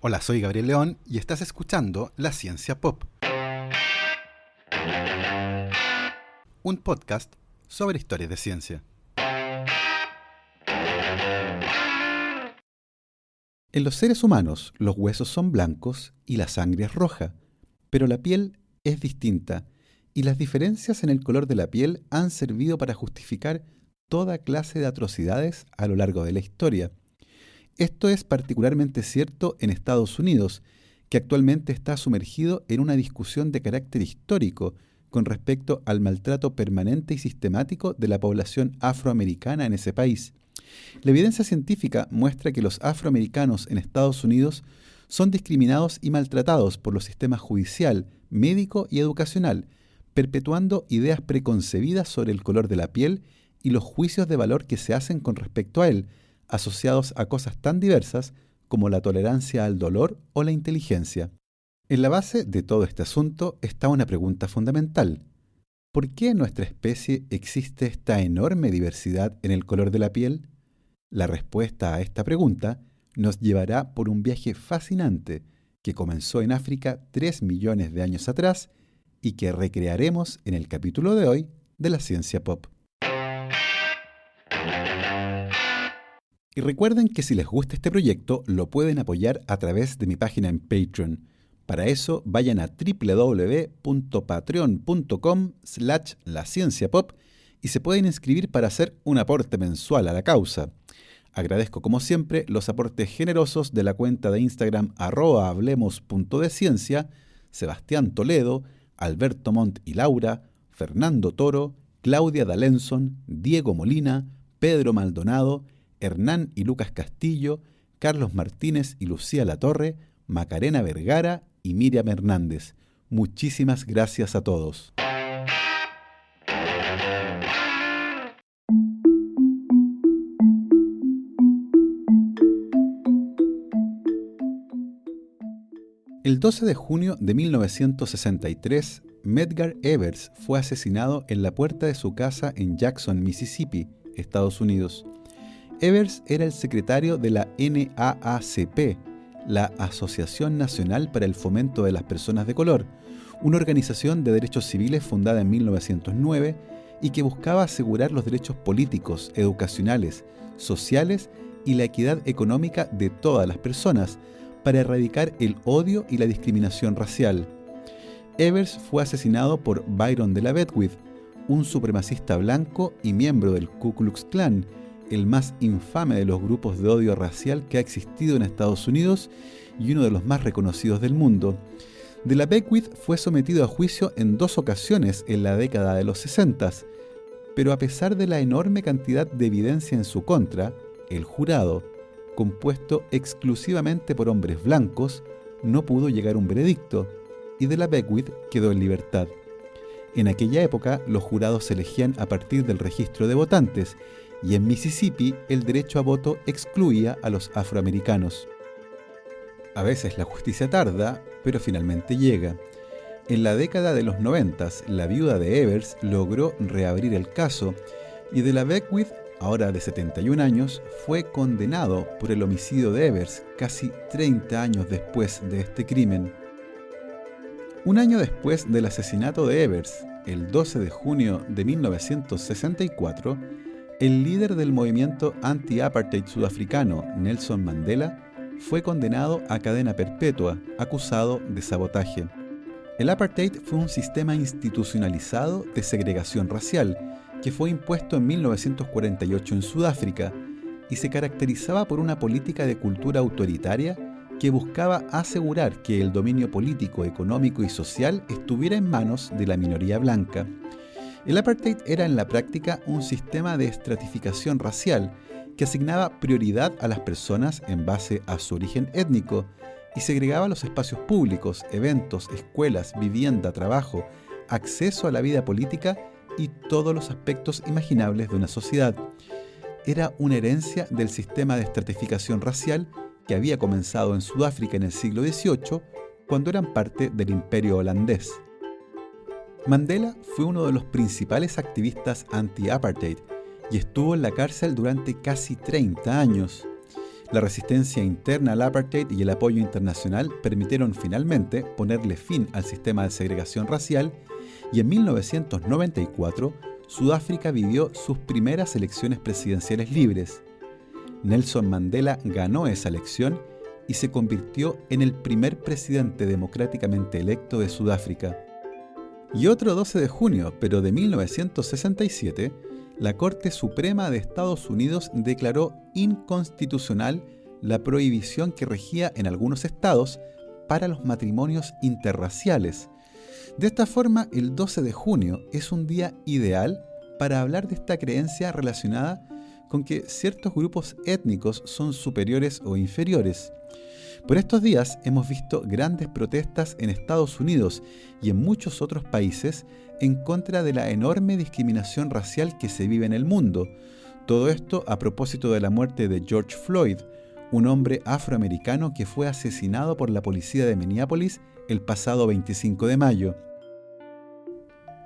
Hola, soy Gabriel León y estás escuchando La Ciencia Pop, un podcast sobre historias de ciencia. En los seres humanos, los huesos son blancos y la sangre es roja, pero la piel es distinta y las diferencias en el color de la piel han servido para justificar toda clase de atrocidades a lo largo de la historia. Esto es particularmente cierto en Estados Unidos, que actualmente está sumergido en una discusión de carácter histórico con respecto al maltrato permanente y sistemático de la población afroamericana en ese país. La evidencia científica muestra que los afroamericanos en Estados Unidos son discriminados y maltratados por los sistemas judicial, médico y educacional, perpetuando ideas preconcebidas sobre el color de la piel y los juicios de valor que se hacen con respecto a él, asociados a cosas tan diversas como la tolerancia al dolor o la inteligencia. En la base de todo este asunto está una pregunta fundamental. ¿Por qué en nuestra especie existe esta enorme diversidad en el color de la piel? La respuesta a esta pregunta nos llevará por un viaje fascinante que comenzó en África 3 millones de años atrás y que recrearemos en el capítulo de hoy de la Ciencia Pop. Y recuerden que si les gusta este proyecto, lo pueden apoyar a través de mi página en Patreon. Para eso, vayan a www.patreon.com/lascienciapop y se pueden inscribir para hacer un aporte mensual a la causa. Agradezco como siempre los aportes generosos de la cuenta de Instagram @hablemos.deciencia, Sebastián Toledo, Alberto Montt y Laura, Fernando Toro, Claudia D'Alenson, Diego Molina, Pedro Maldonado, Hernán y Lucas Castillo, Carlos Martínez y Lucía Latorre, Macarena Vergara y Miriam Hernández. Muchísimas gracias a todos. El 12 de junio de 1963, Medgar Evers fue asesinado en la puerta de su casa en Jackson, Mississippi, Estados Unidos. Evers era el secretario de la NAACP, la Asociación Nacional para el Fomento de las Personas de Color, una organización de derechos civiles fundada en 1909 y que buscaba asegurar los derechos políticos, educacionales, sociales y la equidad económica de todas las personas para erradicar el odio y la discriminación racial. Evers fue asesinado por Byron de la Beckwith, un supremacista blanco y miembro del Ku Klux Klan, el más infame de los grupos de odio racial que ha existido en Estados Unidos y uno de los más reconocidos del mundo. De la Beckwith fue sometido a juicio en 2 ocasiones en la década de los 60, pero a pesar de la enorme cantidad de evidencia en su contra, el jurado, compuesto exclusivamente por hombres blancos, no pudo llegar a un veredicto, y de la Beckwith quedó en libertad. En aquella época, los jurados se elegían a partir del registro de votantes, y en Mississippi el derecho a voto excluía a los afroamericanos. A veces la justicia tarda, pero finalmente llega. En la década de los 90, la viuda de Evers logró reabrir el caso, y de la Beckwith, ahora de 71 años, fue condenado por el homicidio de Evers casi 30 años después de este crimen. Un año después del asesinato de Evers, el 12 de junio de 1964, el líder del movimiento anti-apartheid sudafricano, Nelson Mandela, fue condenado a cadena perpetua, acusado de sabotaje. El apartheid fue un sistema institucionalizado de segregación racial que fue impuesto en 1948 en Sudáfrica y se caracterizaba por una política de cultura autoritaria que buscaba asegurar que el dominio político, económico y social estuviera en manos de la minoría blanca. El apartheid era en la práctica un sistema de estratificación racial que asignaba prioridad a las personas en base a su origen étnico y segregaba los espacios públicos, eventos, escuelas, vivienda, trabajo, acceso a la vida política y todos los aspectos imaginables de una sociedad. Era una herencia del sistema de estratificación racial que había comenzado en Sudáfrica en el siglo XVIII, cuando eran parte del Imperio holandés. Mandela fue uno de los principales activistas anti-apartheid y estuvo en la cárcel durante casi 30 años. La resistencia interna al apartheid y el apoyo internacional permitieron finalmente ponerle fin al sistema de segregación racial y en 1994 Sudáfrica vivió sus primeras elecciones presidenciales libres. Nelson Mandela ganó esa elección y se convirtió en el primer presidente democráticamente electo de Sudáfrica. Y otro 12 de junio, pero de 1967, la Corte Suprema de Estados Unidos declaró inconstitucional la prohibición que regía en algunos estados para los matrimonios interraciales. De esta forma, el 12 de junio es un día ideal para hablar de esta creencia relacionada con que ciertos grupos étnicos son superiores o inferiores. Por estos días hemos visto grandes protestas en Estados Unidos y en muchos otros países en contra de la enorme discriminación racial que se vive en el mundo. Todo esto a propósito de la muerte de George Floyd, un hombre afroamericano que fue asesinado por la policía de Minneapolis el pasado 25 de mayo.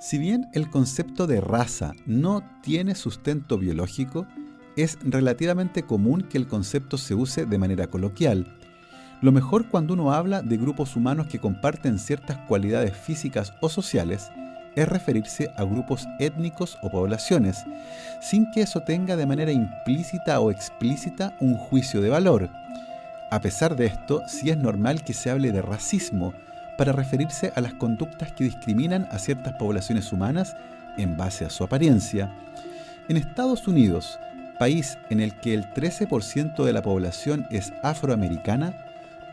Si bien el concepto de raza no tiene sustento biológico, es relativamente común que el concepto se use de manera coloquial. Lo mejor cuando uno habla de grupos humanos que comparten ciertas cualidades físicas o sociales es referirse a grupos étnicos o poblaciones, sin que eso tenga de manera implícita o explícita un juicio de valor. A pesar de esto, sí es normal que se hable de racismo para referirse a las conductas que discriminan a ciertas poblaciones humanas en base a su apariencia. En Estados Unidos, país en el que el 13% de la población es afroamericana,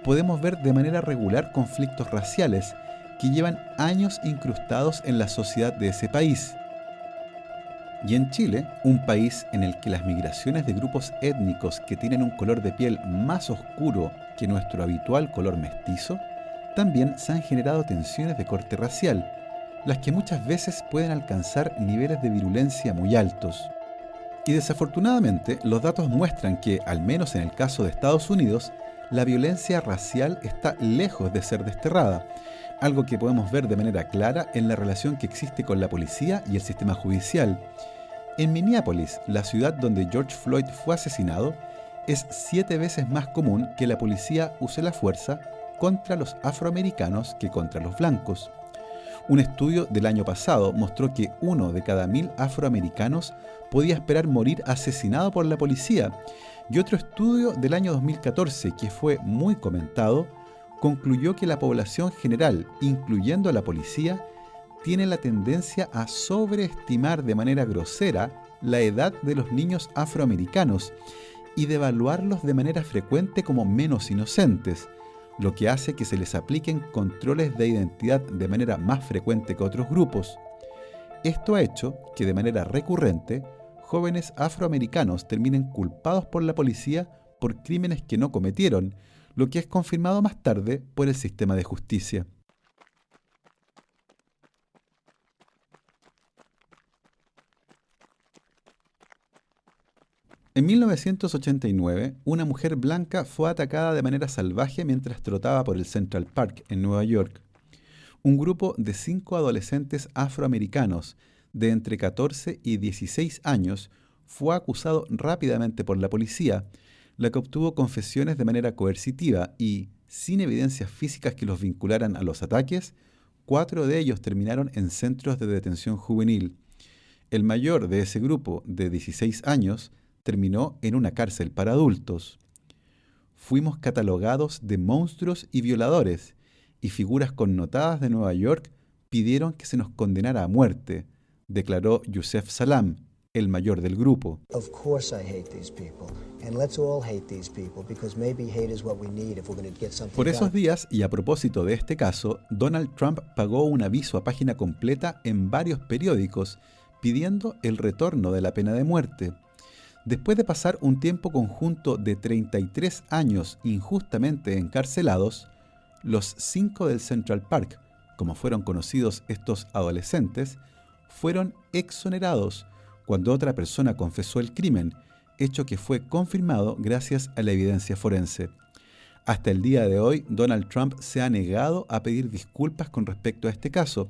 podemos ver de manera regular conflictos raciales que llevan años incrustados en la sociedad de ese país. Y en Chile, un país en el que las migraciones de grupos étnicos que tienen un color de piel más oscuro que nuestro habitual color mestizo, también se han generado tensiones de corte racial, las que muchas veces pueden alcanzar niveles de virulencia muy altos. Y desafortunadamente, los datos muestran que, al menos en el caso de Estados Unidos, la violencia racial está lejos de ser desterrada, algo que podemos ver de manera clara en la relación que existe con la policía y el sistema judicial. En Minneapolis, la ciudad donde George Floyd fue asesinado, es 7 veces más común que la policía use la fuerza contra los afroamericanos que contra los blancos. Un estudio del año pasado mostró que 1 de cada 1000 afroamericanos podía esperar morir asesinado por la policía, y otro estudio del año 2014, que fue muy comentado, concluyó que la población general, incluyendo a la policía, tiene la tendencia a sobreestimar de manera grosera la edad de los niños afroamericanos y de evaluarlos de manera frecuente como menos inocentes, lo que hace que se les apliquen controles de identidad de manera más frecuente que otros grupos. Esto ha hecho que de manera recurrente jóvenes afroamericanos terminen culpados por la policía por crímenes que no cometieron, lo que es confirmado más tarde por el sistema de justicia. En 1989, una mujer blanca fue atacada de manera salvaje mientras trotaba por el Central Park en Nueva York. Un grupo de 5 adolescentes afroamericanos de entre 14 y 16 años fue acusado rápidamente por la policía, la que obtuvo confesiones de manera coercitiva y, sin evidencias físicas que los vincularan a los ataques, 4 de ellos terminaron en centros de detención juvenil. El mayor de ese grupo, de 16 años, terminó en una cárcel para adultos. Fuimos catalogados de monstruos y violadores, y figuras connotadas de Nueva York pidieron que se nos condenara a muerte, declaró Yusef Salam, el mayor del grupo. Por esos días, y a propósito de este caso, Donald Trump pagó un aviso a página completa en varios periódicos pidiendo el retorno de la pena de muerte. Después de pasar un tiempo conjunto de 33 años injustamente encarcelados, los 5 del Central Park, como fueron conocidos estos adolescentes, fueron exonerados cuando otra persona confesó el crimen, hecho que fue confirmado gracias a la evidencia forense. Hasta el día de hoy, Donald Trump se ha negado a pedir disculpas con respecto a este caso,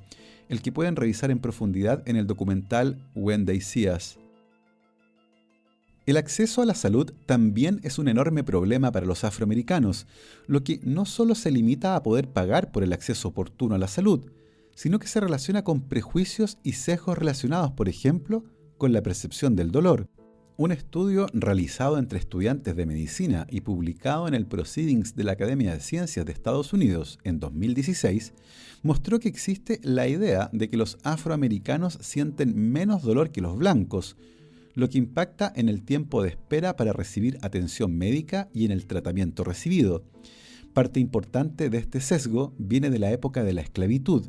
el que pueden revisar en profundidad en el documental When They See Us. El acceso a la salud también es un enorme problema para los afroamericanos, lo que no solo se limita a poder pagar por el acceso oportuno a la salud, sino que se relaciona con prejuicios y sesgos relacionados, por ejemplo, con la percepción del dolor. Un estudio realizado entre estudiantes de medicina y publicado en el Proceedings de la Academia de Ciencias de Estados Unidos en 2016 mostró que existe la idea de que los afroamericanos sienten menos dolor que los blancos, lo que impacta en el tiempo de espera para recibir atención médica y en el tratamiento recibido. Parte importante de este sesgo viene de la época de la esclavitud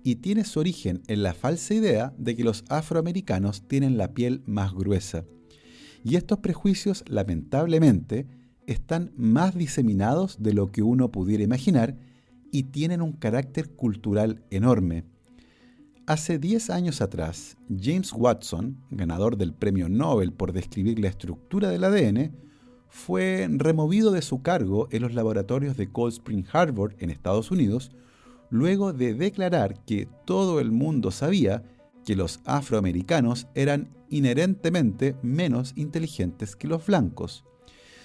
y tiene su origen en la falsa idea de que los afroamericanos tienen la piel más gruesa. Y estos prejuicios, lamentablemente, están más diseminados de lo que uno pudiera imaginar y tienen un carácter cultural enorme. Hace 10 años atrás, James Watson, ganador del Premio Nobel por describir la estructura del ADN, fue removido de su cargo en los laboratorios de Cold Spring Harbor en Estados Unidos, luego de declarar que todo el mundo sabía que los afroamericanos eran inherentemente menos inteligentes que los blancos.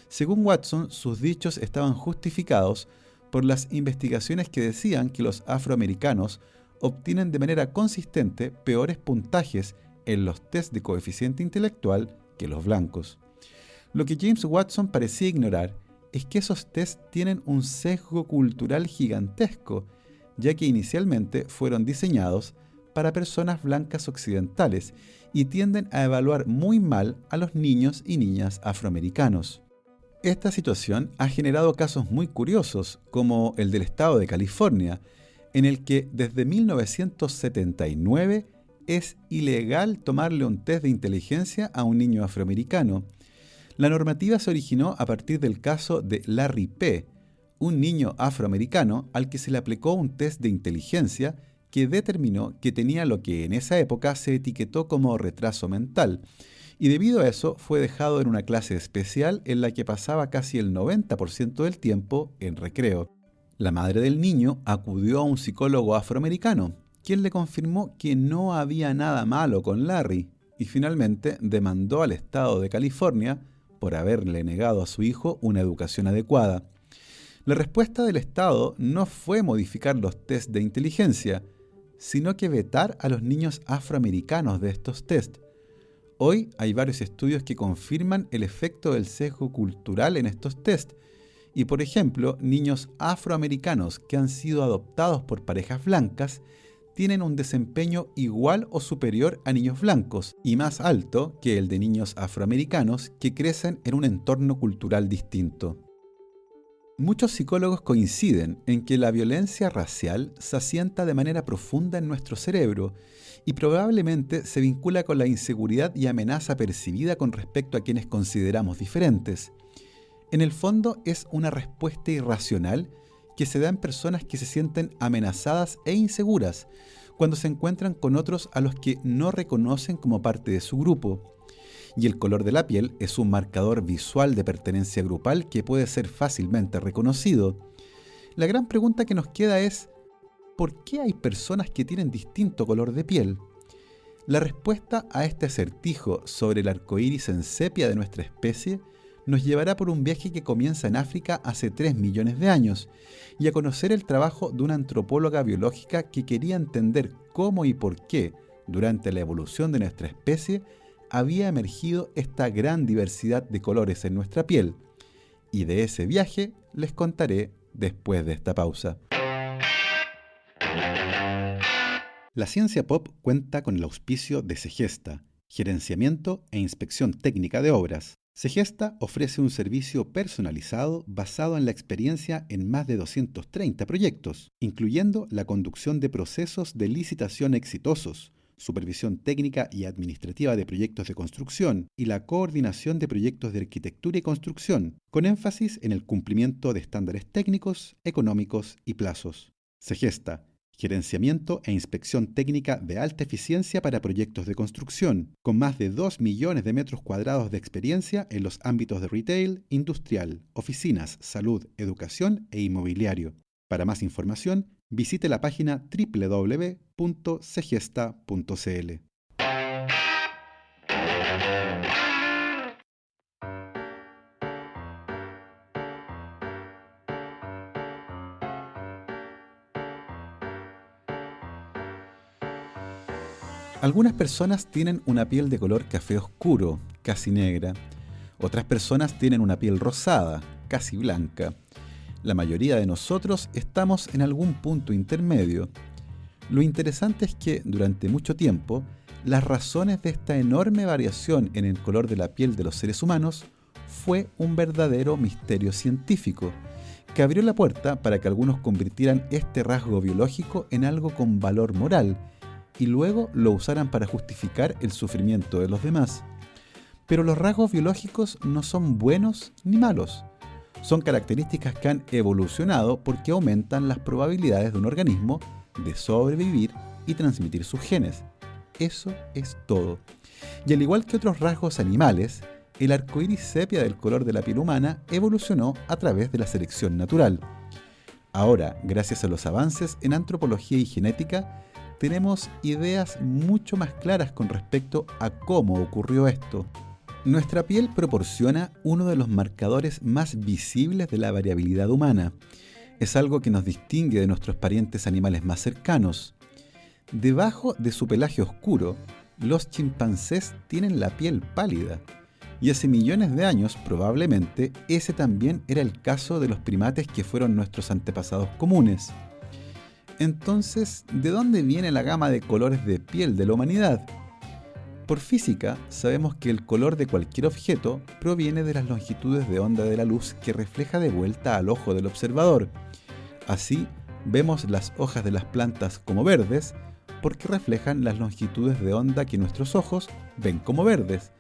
Según Watson, sus dichos estaban justificados por las investigaciones que decían que los afroamericanos obtienen de manera consistente peores puntajes en los test de coeficiente intelectual que los blancos. Lo que James Watson parecía ignorar es que esos test tienen un sesgo cultural gigantesco, ya que inicialmente fueron diseñados para personas blancas occidentales y tienden a evaluar muy mal a los niños y niñas afroamericanos. Esta situación ha generado casos muy curiosos, como el del estado de California, en el que desde 1979 es ilegal tomarle un test de inteligencia a un niño afroamericano. La normativa se originó a partir del caso de Larry P., un niño afroamericano al que se le aplicó un test de inteligencia que determinó que tenía lo que en esa época se etiquetó como retraso mental, y debido a eso fue dejado en una clase especial en la que pasaba casi el 90% del tiempo en recreo. La madre del niño acudió a un psicólogo afroamericano, quien le confirmó que no había nada malo con Larry, y finalmente demandó al estado de California por haberle negado a su hijo una educación adecuada. La respuesta del estado no fue modificar los test de inteligencia, sino que vetar a los niños afroamericanos de estos test. Hoy hay varios estudios que confirman el efecto del sesgo cultural en estos test, y por ejemplo, niños afroamericanos que han sido adoptados por parejas blancas tienen un desempeño igual o superior a niños blancos y más alto que el de niños afroamericanos que crecen en un entorno cultural distinto. Muchos psicólogos coinciden en que la violencia racial se asienta de manera profunda en nuestro cerebro y probablemente se vincula con la inseguridad y amenaza percibida con respecto a quienes consideramos diferentes. En el fondo es una respuesta irracional que se da en personas que se sienten amenazadas e inseguras cuando se encuentran con otros a los que no reconocen como parte de su grupo. Y el color de la piel es un marcador visual de pertenencia grupal que puede ser fácilmente reconocido. La gran pregunta que nos queda es, ¿por qué hay personas que tienen distinto color de piel? La respuesta a este acertijo sobre el arco iris en sepia de nuestra especie nos llevará por un viaje que comienza en África hace 3 millones de años y a conocer el trabajo de una antropóloga biológica que quería entender cómo y por qué, durante la evolución de nuestra especie, había emergido esta gran diversidad de colores en nuestra piel. Y de ese viaje les contaré después de esta pausa. La Ciencia Pop cuenta con el auspicio de Segesta, gerenciamiento e inspección técnica de obras. Segesta ofrece un servicio personalizado basado en la experiencia en más de 230 proyectos, incluyendo la conducción de procesos de licitación exitosos, supervisión técnica y administrativa de proyectos de construcción y la coordinación de proyectos de arquitectura y construcción, con énfasis en el cumplimiento de estándares técnicos, económicos y plazos. Segesta, gerenciamiento e inspección técnica de alta eficiencia para proyectos de construcción, con más de 2 millones de metros cuadrados de experiencia en los ámbitos de retail, industrial, oficinas, salud, educación e inmobiliario. Para más información, visite la página www.segesta.cl. Algunas personas tienen una piel de color café oscuro, casi negra. Otras personas tienen una piel rosada, casi blanca. La mayoría de nosotros estamos en algún punto intermedio. Lo interesante es que, durante mucho tiempo, las razones de esta enorme variación en el color de la piel de los seres humanos fue un verdadero misterio científico, que abrió la puerta para que algunos convirtieran este rasgo biológico en algo con valor moral y luego lo usaran para justificar el sufrimiento de los demás. Pero los rasgos biológicos no son buenos ni malos. Son características que han evolucionado porque aumentan las probabilidades de un organismo de sobrevivir y transmitir sus genes. Eso es todo. Y al igual que otros rasgos animales, el arcoíris sepia del color de la piel humana evolucionó a través de la selección natural. Ahora, gracias a los avances en antropología y genética, tenemos ideas mucho más claras con respecto a cómo ocurrió esto. Nuestra piel proporciona uno de los marcadores más visibles de la variabilidad humana. Es algo que nos distingue de nuestros parientes animales más cercanos. Debajo de su pelaje oscuro, los chimpancés tienen la piel pálida. Y hace millones de años, probablemente, ese también era el caso de los primates que fueron nuestros antepasados comunes. Entonces, ¿de dónde viene la gama de colores de piel de la humanidad? Por física, sabemos que el color de cualquier objeto proviene de las longitudes de onda de la luz que refleja de vuelta al ojo del observador. Así, vemos las hojas de las plantas como verdes porque reflejan las longitudes de onda que nuestros ojos ven como verdes,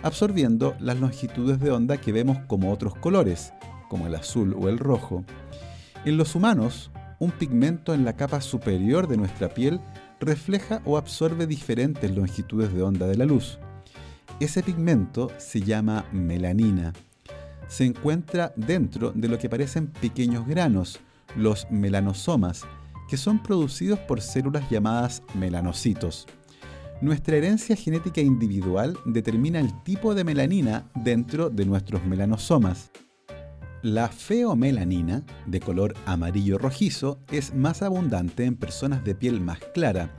absorbiendo las longitudes de onda que vemos como otros colores, como el azul o el rojo. En los humanos, un pigmento en la capa superior de nuestra piel refleja o absorbe diferentes longitudes de onda de la luz. Ese pigmento se llama melanina. Se encuentra dentro de lo que parecen pequeños granos, los melanosomas, que son producidos por células llamadas melanocitos. Nuestra herencia genética individual determina el tipo de melanina dentro de nuestros melanosomas. La feomelanina, de color amarillo rojizo, es más abundante en personas de piel más clara.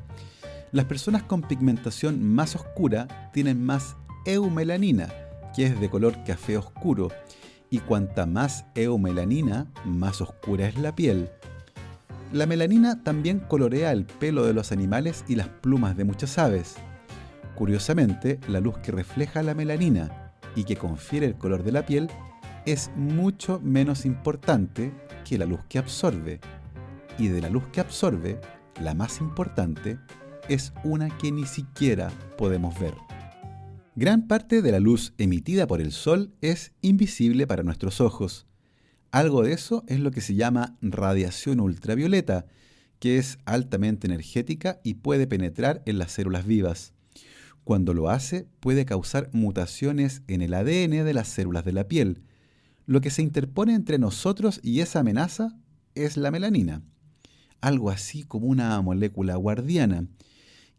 Las personas con pigmentación más oscura tienen más eumelanina, que es de color café oscuro, y cuanta más eumelanina, más oscura es la piel. La melanina también colorea el pelo de los animales y las plumas de muchas aves. Curiosamente, la luz que refleja la melanina y que confiere el color de la piel es mucho menos importante que la luz que absorbe. Y de la luz que absorbe, la más importante es una que ni siquiera podemos ver. Gran parte de la luz emitida por el sol es invisible para nuestros ojos. Algo de eso es lo que se llama radiación ultravioleta, que es altamente energética y puede penetrar en las células vivas. Cuando lo hace, puede causar mutaciones en el ADN de las células de la piel. Lo que se interpone entre nosotros y esa amenaza es la melanina, algo así como una molécula guardiana.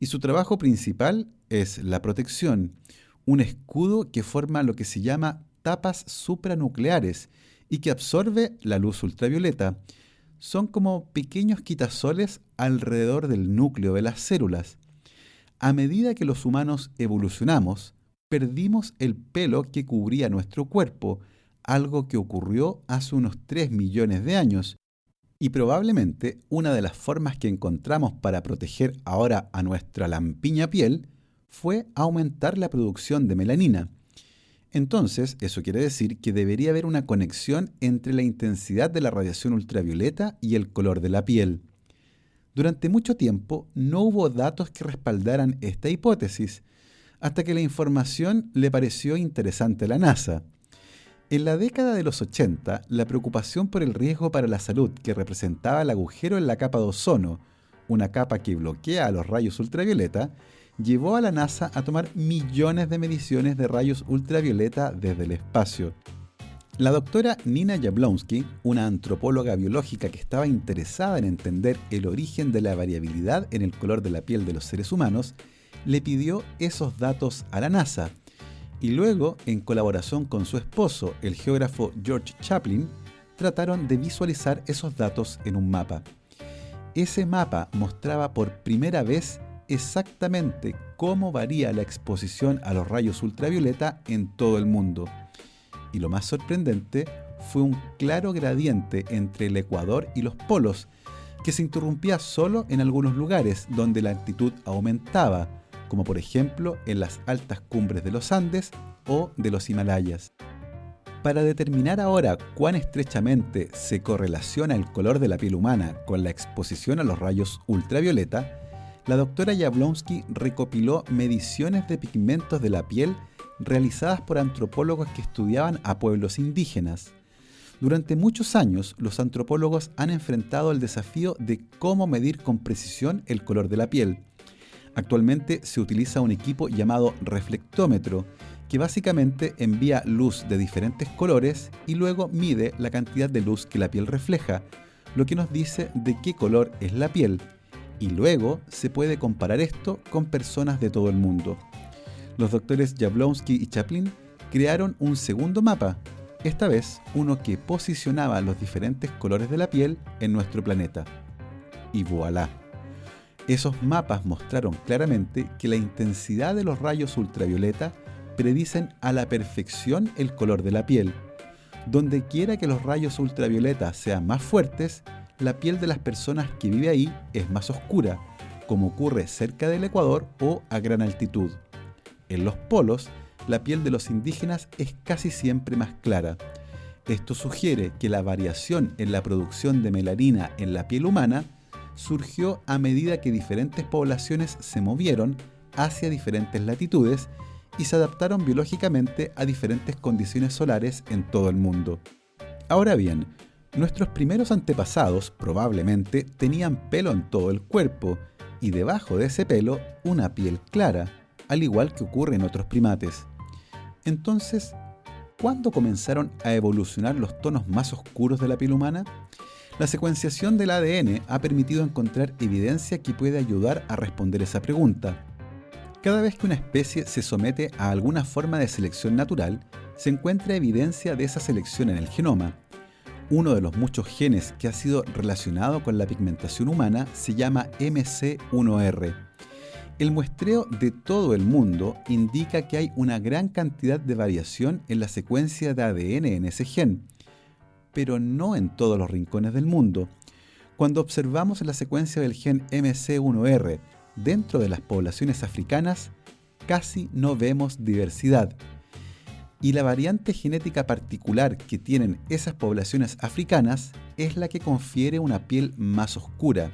Y su trabajo principal es la protección, un escudo que forma lo que se llama tapas supranucleares y que absorbe la luz ultravioleta. Son como pequeños quitasoles alrededor del núcleo de las células. A medida que los humanos evolucionamos, perdimos el pelo que cubría nuestro cuerpo, algo que ocurrió hace unos 3 millones de años. Y probablemente una de las formas que encontramos para proteger ahora a nuestra lampiña piel fue aumentar la producción de melanina. Entonces, eso quiere decir que debería haber una conexión entre la intensidad de la radiación ultravioleta y el color de la piel. Durante mucho tiempo no hubo datos que respaldaran esta hipótesis, hasta que la información le pareció interesante a la NASA. En la década de los 80, la preocupación por el riesgo para la salud que representaba el agujero en la capa de ozono, una capa que bloquea a los rayos ultravioleta, llevó a la NASA a tomar millones de mediciones de rayos ultravioleta desde el espacio. La doctora Nina Jablonski, una antropóloga biológica que estaba interesada en entender el origen de la variabilidad en el color de la piel de los seres humanos, le pidió esos datos a la NASA. Y luego, en colaboración con su esposo, el geógrafo George Chaplin, trataron de visualizar esos datos en un mapa. Ese mapa mostraba por primera vez exactamente cómo varía la exposición a los rayos ultravioleta en todo el mundo. Y lo más sorprendente fue un claro gradiente entre el ecuador y los polos, que se interrumpía solo en algunos lugares donde la altitud aumentaba, como por ejemplo en las altas cumbres de los Andes o de los Himalayas. Para determinar ahora cuán estrechamente se correlaciona el color de la piel humana con la exposición a los rayos ultravioleta, la doctora Jablonski recopiló mediciones de pigmentos de la piel realizadas por antropólogos que estudiaban a pueblos indígenas. Durante muchos años, los antropólogos han enfrentado el desafío de cómo medir con precisión el color de la piel. Actualmente se utiliza un equipo llamado reflectómetro, que básicamente envía luz de diferentes colores y luego mide la cantidad de luz que la piel refleja, lo que nos dice de qué color es la piel, y luego se puede comparar esto con personas de todo el mundo. Los doctores Jablonski y Chaplin crearon un segundo mapa, esta vez uno que posicionaba los diferentes colores de la piel en nuestro planeta. Y voilà. Esos mapas mostraron claramente que la intensidad de los rayos ultravioleta predicen a la perfección el color de la piel. Donde quiera que los rayos ultravioleta sean más fuertes, la piel de las personas que viven ahí es más oscura, como ocurre cerca del ecuador o a gran altitud. En los polos, la piel de los indígenas es casi siempre más clara. Esto sugiere que la variación en la producción de melanina en la piel humana surgió a medida que diferentes poblaciones se movieron hacia diferentes latitudes y se adaptaron biológicamente a diferentes condiciones solares en todo el mundo. Ahora bien, nuestros primeros antepasados probablemente tenían pelo en todo el cuerpo y debajo de ese pelo una piel clara, al igual que ocurre en otros primates. Entonces, ¿cuándo comenzaron a evolucionar los tonos más oscuros de la piel humana? La secuenciación del ADN ha permitido encontrar evidencia que puede ayudar a responder esa pregunta. Cada vez que una especie se somete a alguna forma de selección natural, se encuentra evidencia de esa selección en el genoma. Uno de los muchos genes que ha sido relacionado con la pigmentación humana se llama MC1R. El muestreo de todo el mundo indica que hay una gran cantidad de variación en la secuencia de ADN en ese gen, pero no en todos los rincones del mundo. Cuando observamos la secuencia del gen MC1R dentro de las poblaciones africanas, casi no vemos diversidad. Y la variante genética particular que tienen esas poblaciones africanas es la que confiere una piel más oscura.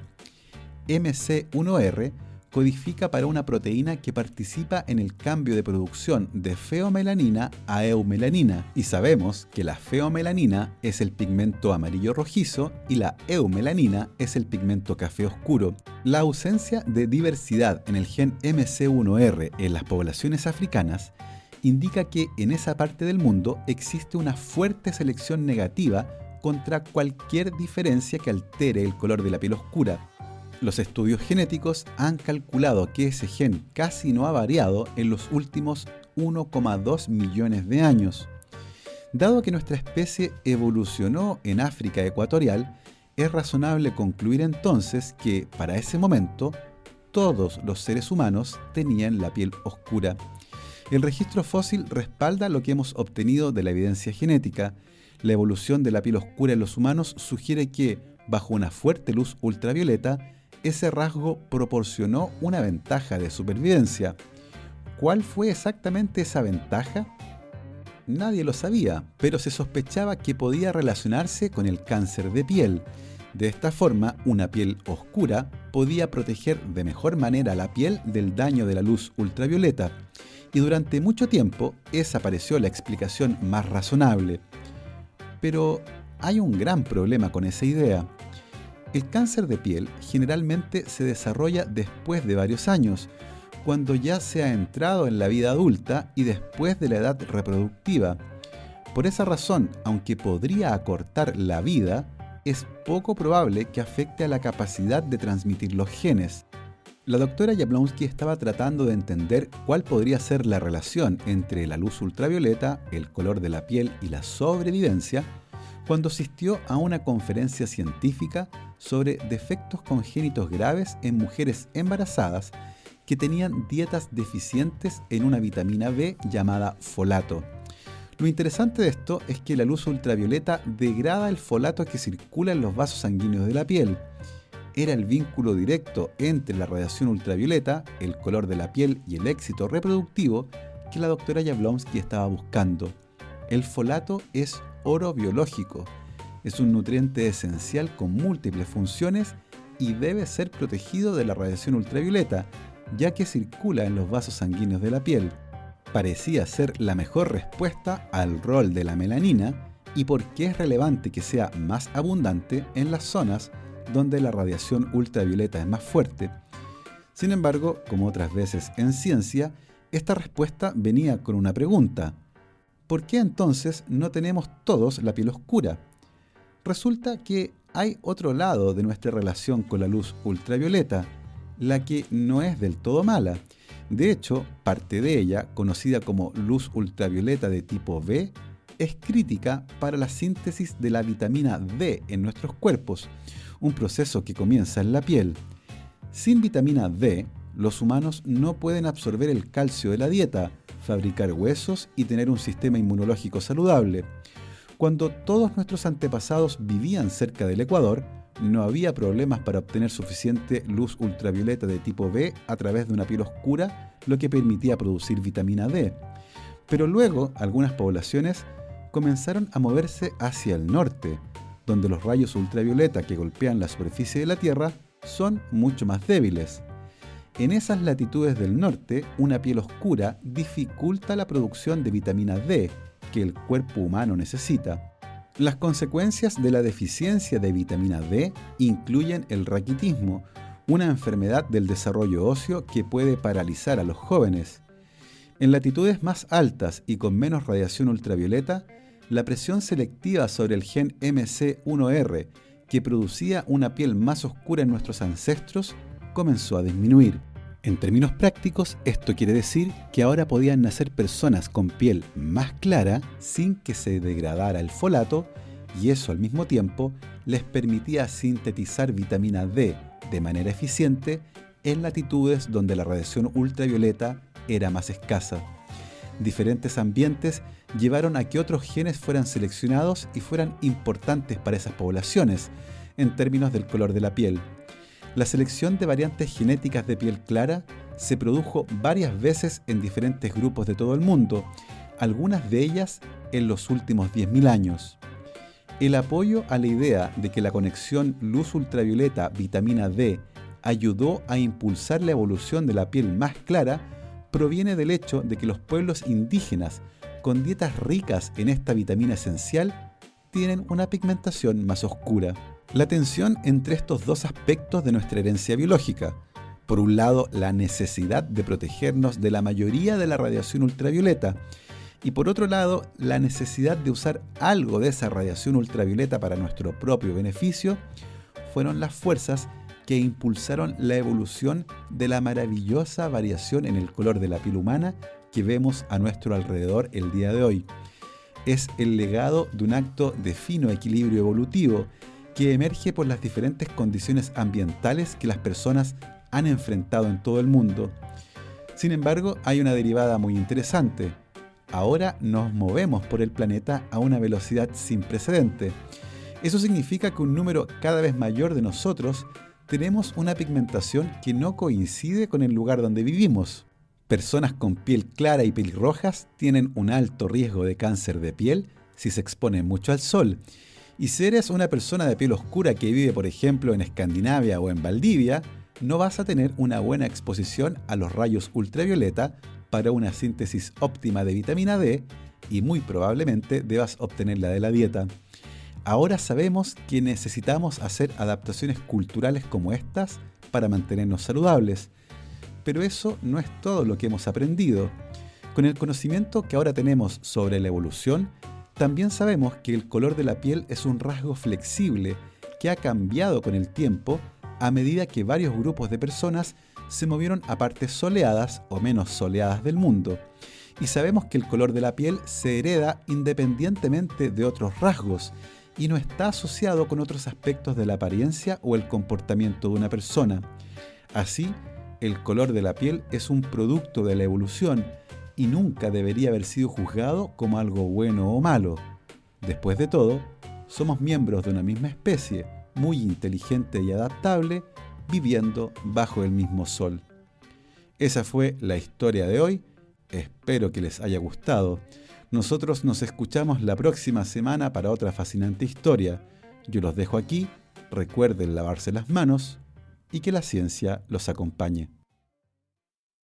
MC1R codifica para una proteína que participa en el cambio de producción de feomelanina a eumelanina, y sabemos que la feomelanina es el pigmento amarillo rojizo y la eumelanina es el pigmento café oscuro. La ausencia de diversidad en el gen MC1R en las poblaciones africanas indica que en esa parte del mundo existe una fuerte selección negativa contra cualquier diferencia que altere el color de la piel oscura. Los estudios genéticos han calculado que ese gen casi no ha variado en los últimos 1,2 millones de años. Dado que nuestra especie evolucionó en África ecuatorial, es razonable concluir entonces que, para ese momento, todos los seres humanos tenían la piel oscura. El registro fósil respalda lo que hemos obtenido de la evidencia genética. La evolución de la piel oscura en los humanos sugiere que, bajo una fuerte luz ultravioleta, ese rasgo proporcionó una ventaja de supervivencia. ¿Cuál fue exactamente esa ventaja? Nadie lo sabía, pero se sospechaba que podía relacionarse con el cáncer de piel. De esta forma, una piel oscura podía proteger de mejor manera la piel del daño de la luz ultravioleta. Y durante mucho tiempo, esa pareció la explicación más razonable. Pero hay un gran problema con esa idea. El cáncer de piel generalmente se desarrolla después de varios años, cuando ya se ha entrado en la vida adulta y después de la edad reproductiva. Por esa razón, aunque podría acortar la vida, es poco probable que afecte a la capacidad de transmitir los genes. La doctora Jablonski estaba tratando de entender cuál podría ser la relación entre la luz ultravioleta, el color de la piel y la sobrevivencia, cuando asistió a una conferencia científica sobre defectos congénitos graves en mujeres embarazadas que tenían dietas deficientes en una vitamina B llamada folato. Lo interesante de esto es que la luz ultravioleta degrada el folato que circula en los vasos sanguíneos de la piel. Era el vínculo directo entre la radiación ultravioleta, el color de la piel y el éxito reproductivo que la doctora Jablonski estaba buscando. El folato es oro biológico. Es un nutriente esencial con múltiples funciones y debe ser protegido de la radiación ultravioleta, ya que circula en los vasos sanguíneos de la piel. Parecía ser la mejor respuesta al rol de la melanina y por qué es relevante que sea más abundante en las zonas donde la radiación ultravioleta es más fuerte. Sin embargo, como otras veces en ciencia, esta respuesta venía con una pregunta. ¿Por qué entonces no tenemos todos la piel oscura? Resulta que hay otro lado de nuestra relación con la luz ultravioleta, la que no es del todo mala. De hecho, parte de ella, conocida como luz ultravioleta de tipo B, es crítica para la síntesis de la vitamina D en nuestros cuerpos, un proceso que comienza en la piel. Sin vitamina D, los humanos no pueden absorber el calcio de la dieta, fabricar huesos y tener un sistema inmunológico saludable. Cuando todos nuestros antepasados vivían cerca del Ecuador, no había problemas para obtener suficiente luz ultravioleta de tipo B a través de una piel oscura, lo que permitía producir vitamina D. Pero luego, algunas poblaciones comenzaron a moverse hacia el norte, donde los rayos ultravioleta que golpean la superficie de la Tierra son mucho más débiles. En esas latitudes del norte, una piel oscura dificulta la producción de vitamina D que el cuerpo humano necesita. Las consecuencias de la deficiencia de vitamina D incluyen el raquitismo, una enfermedad del desarrollo óseo que puede paralizar a los jóvenes. En latitudes más altas y con menos radiación ultravioleta, la presión selectiva sobre el gen MC1R, que producía una piel más oscura en nuestros ancestros, comenzó a disminuir. En términos prácticos, esto quiere decir que ahora podían nacer personas con piel más clara sin que se degradara el folato, y eso al mismo tiempo les permitía sintetizar vitamina D de manera eficiente en latitudes donde la radiación ultravioleta era más escasa. Diferentes ambientes llevaron a que otros genes fueran seleccionados y fueran importantes para esas poblaciones, en términos del color de la piel. La selección de variantes genéticas de piel clara se produjo varias veces en diferentes grupos de todo el mundo, algunas de ellas en los últimos 10.000 años. El apoyo a la idea de que la conexión luz ultravioleta-vitamina D ayudó a impulsar la evolución de la piel más clara proviene del hecho de que los pueblos indígenas con dietas ricas en esta vitamina esencial tienen una pigmentación más oscura. La tensión entre estos dos aspectos de nuestra herencia biológica, por un lado la necesidad de protegernos de la mayoría de la radiación ultravioleta y por otro lado la necesidad de usar algo de esa radiación ultravioleta para nuestro propio beneficio, fueron las fuerzas que impulsaron la evolución de la maravillosa variación en el color de la piel humana que vemos a nuestro alrededor el día de hoy. Es el legado de un acto de fino equilibrio evolutivo que emerge por las diferentes condiciones ambientales que las personas han enfrentado en todo el mundo. Sin embargo, hay una derivada muy interesante. Ahora nos movemos por el planeta a una velocidad sin precedente. Eso significa que un número cada vez mayor de nosotros tenemos una pigmentación que no coincide con el lugar donde vivimos. Personas con piel clara y pelirrojas tienen un alto riesgo de cáncer de piel si se exponen mucho al sol. Y si eres una persona de piel oscura que vive, por ejemplo, en Escandinavia o en Valdivia, no vas a tener una buena exposición a los rayos ultravioleta para una síntesis óptima de vitamina D y muy probablemente debas obtenerla de la dieta. Ahora sabemos que necesitamos hacer adaptaciones culturales como estas para mantenernos saludables. Pero eso no es todo lo que hemos aprendido. Con el conocimiento que ahora tenemos sobre la evolución, también sabemos que el color de la piel es un rasgo flexible que ha cambiado con el tiempo a medida que varios grupos de personas se movieron a partes soleadas o menos soleadas del mundo. Y sabemos que el color de la piel se hereda independientemente de otros rasgos y no está asociado con otros aspectos de la apariencia o el comportamiento de una persona. Así, El color de la piel es un producto de la evolución y nunca debería haber sido juzgado como algo bueno o malo. Después de todo, somos miembros de una misma especie, muy inteligente y adaptable, viviendo bajo el mismo sol. Esa fue la historia de hoy. Espero que les haya gustado. Nosotros nos escuchamos la próxima semana para otra fascinante historia. Yo los dejo aquí. Recuerden lavarse las manos y que la ciencia los acompañe.